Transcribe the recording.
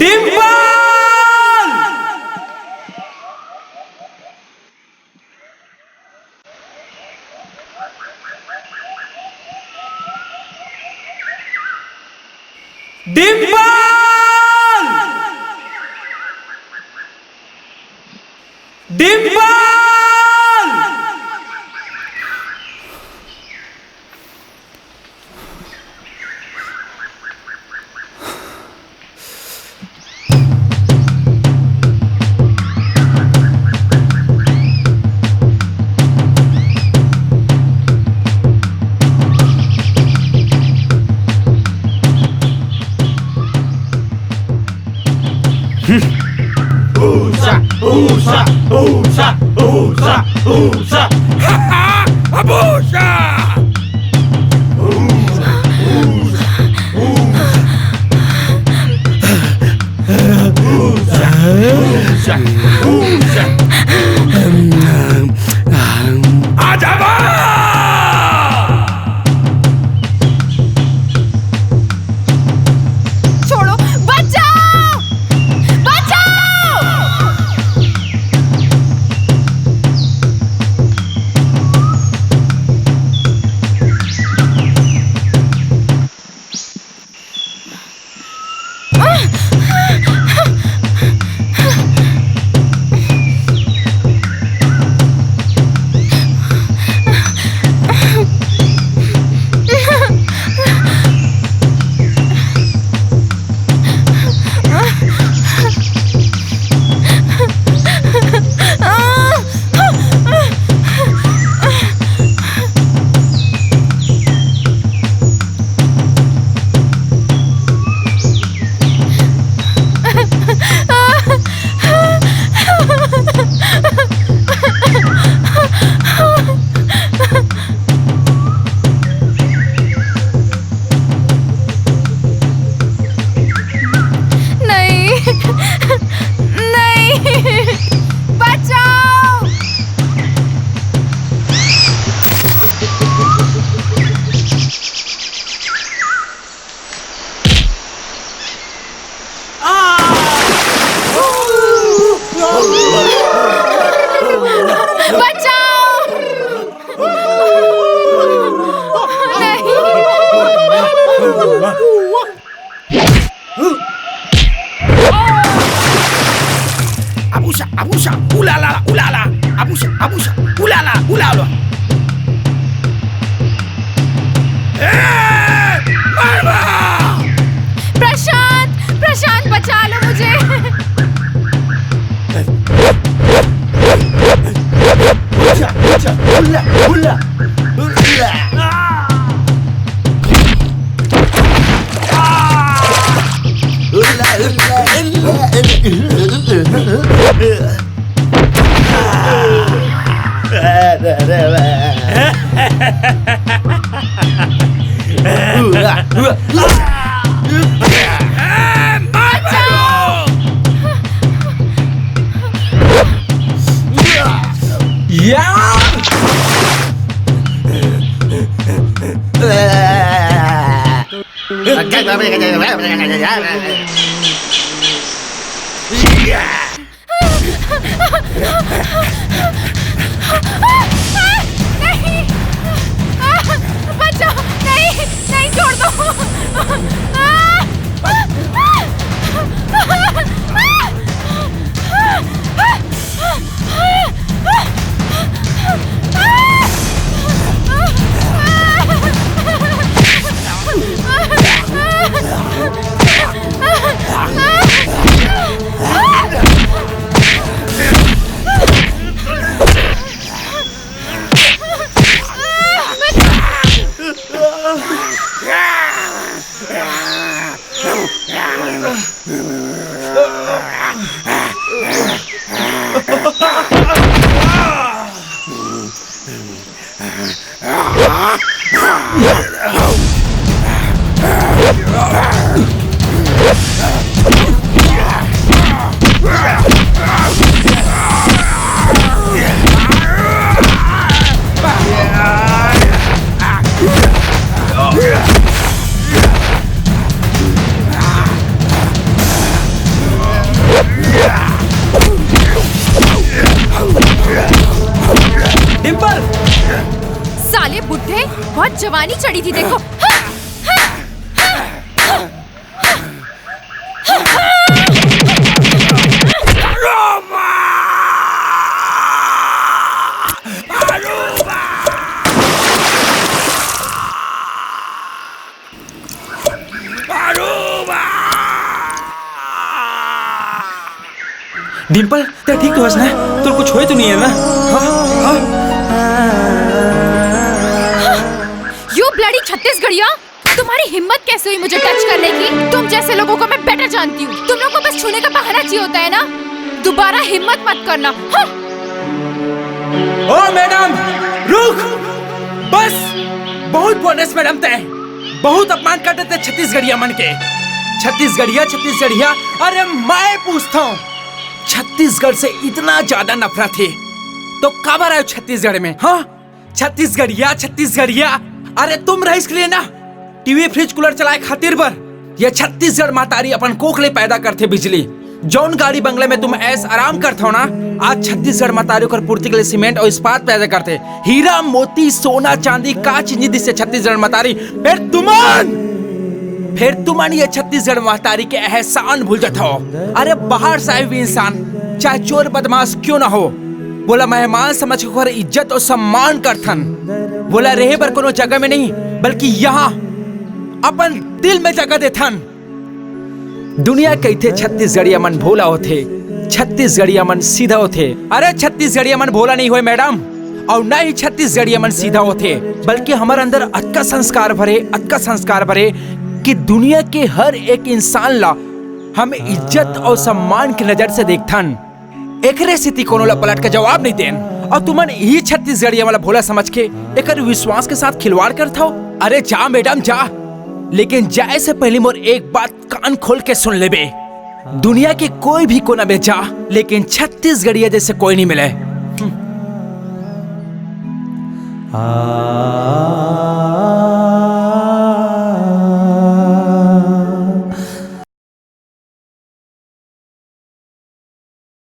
Dimple Dimple Dimple Usa, usa, usa, usa. Ha ha! Abusa! Usa, usa, usa. Usa, usa, usa. Adama! छोड़ो, बचाओ! बचाओ! Abusa, abusa, ulala, ulala, abusa, abusa, ulala, ulala. मारवा! प्रशांत, प्रशांत बचा लो मुझे। उला, उला, उला, उला। नहीं, बचाओ, नहीं, नहीं छोड़ दो। बहुत जवानी चढ़ी थी देखो। डिम्पल तेरा ठीक तो हंसना है, तो कुछ हुए तो नहीं है ना? हाँ हाँ। यू ब्लडी छत्तीसगढ़िया, तुम्हारी हिम्मत कैसे हुई मुझे टच करने की? तुम जैसे लोगों को मैं बेटर जानती हूँ। तुम लोगों को बस छूने का बहाना चाहिए होता है ना। दोबारा हिम्मत मत करना। हाँ? ओ मैडम रुक, बस बहुत बोनस मैडम तय, बहुत अपमान करते थे छत्तीसगढ़िया मन के। छत्तीसगढ़िया, अरे मैं पूछता हूँ, छत्तीसगढ़ से इतना ज्यादा नफरत है तो कब आए छत्तीसगढ़ में? हाँ छत्तीसगढ़िया, अरे तुम रईस के लिए ना टीवी फ्रिज कूलर चलाए खातिर पर ये छत्तीसगढ़ मातारी अपन कोखले पैदा करते बिजली। जौन गाड़ी बंगले में तुम ऐस आराम करते हो ना, आज छत्तीसगढ़ मातारी को पूर्ति के लिए सीमेंट और इस्पात पैदा करते। हीरा मोती सोना चांदी का चीज से छत्तीसगढ़ मातारी फिर तुमन ये छत्तीसगढ़ मातारी के एहसान भूल जाता हो। अरे बाहर से आए हुए इंसान चाहे चोर बदमाश क्यों ना हो, बोला मेहमान समझ कर इज्जत और सम्मान करथन। बोला रहे बर कोनो जगह में नहीं बल्कि यहाँ अपन दिल में जगह देथन। दुनिया कहते छत्तीसगढ़िया मन भोला होते, छत्तीसगढ़िया मन सीधा होते। अरे छत्तीसगढ़िया मन भोला नहीं हुए मैडम, और न ही छत्तीसगढ़िया मन सीधा होते, बल्कि हमारे अंदर अतका संस्कार भरे कि दुनिया के हर एक इंसान ला हम इज्जत और सम्मान की नजर से देखथन। एकरे स्थिति कोनो ला पलट के जवाब नहीं देन, और तुमन ही छत्तीसगढ़िया वाला भोला समझ के एकर विश्वास के साथ खिलवाड़ करता हो। अरे जा मैडम जा, लेकिन जाए से पहले मोर एक बात कान खोल के सुन लेबे। दुनिया के कोई भी कोना में जा, लेकिन छत्तीसगढ़िया जैसे कोई नहीं मिले।